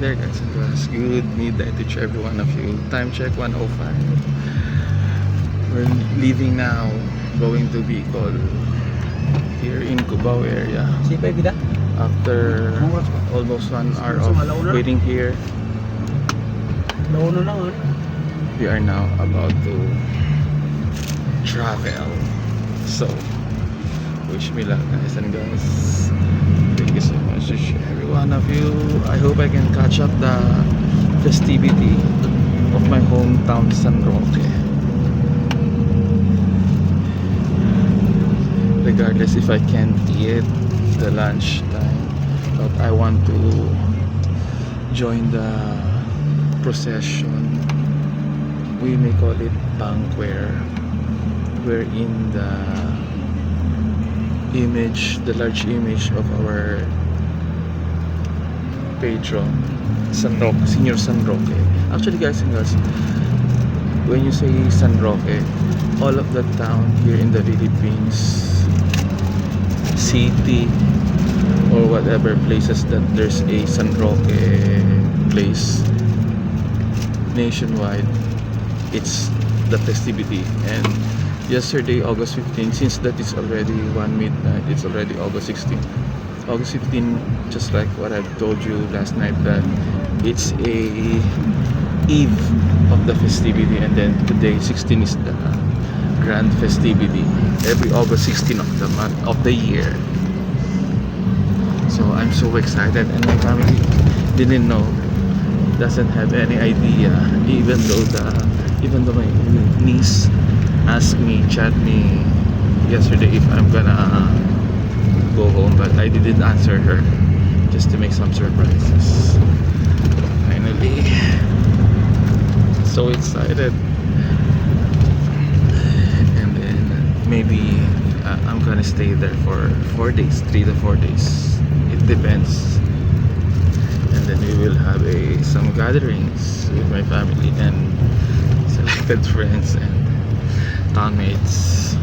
there guys and girls, good midnight to every one of you. Time check 1:05. We're leaving now, going to Bicol here in Cubao area. After almost 1 hour of waiting here, we are now about to travel. So wish me luck guys and girls. Thank you so much to every one of you. I hope I can catch up the festivity of my hometown San Roque. Regardless if I can't eat the lunch time, but I want to join the procession. We may call it banquet, wherein the large image of our patron San Roque, Senior San Roque. Actually guys and girls, when you say San Roque, all of the town here in the Philippines, city or whatever places that there's a San Roque place nationwide, it's the festivity. And yesterday, August 15, since that is already 1 midnight, it's already August 16. August 15, just like what I've told you last night, that it's a eve of the festivity, and then today 16 is the grand festivity every August 16 of the month of the year. So I'm so excited, and my family didn't know, doesn't have any idea, even though my niece asked me, chat me yesterday if I'm gonna go home, but I didn't answer her just to make some surprises. Finally, so excited. And then maybe I'm gonna stay there for 4 days, 3 to 4 days, it depends. And then we will have some gatherings with my family and selected friends and townmates.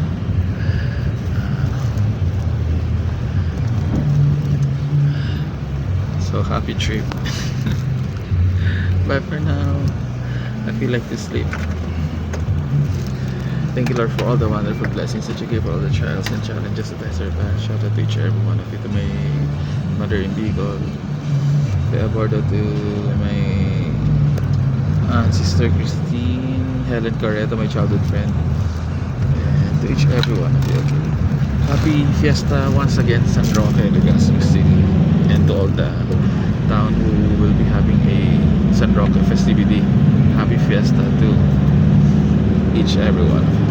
So happy trip. Bye for now. I feel like to sleep. Thank you, Lord, for all the wonderful blessings that you give, for all the trials and challenges that I surpass. Shout out to each and every one of you, to my mother in Bicol, to Abordo, to my sister Christine, Helen Carreta, my childhood friend, and to each and every one of you. Happy Fiesta once again, San Roque, Legazpi City, and to all the town who will be having a San Roque festivity. Happy Fiesta to each and every one of you.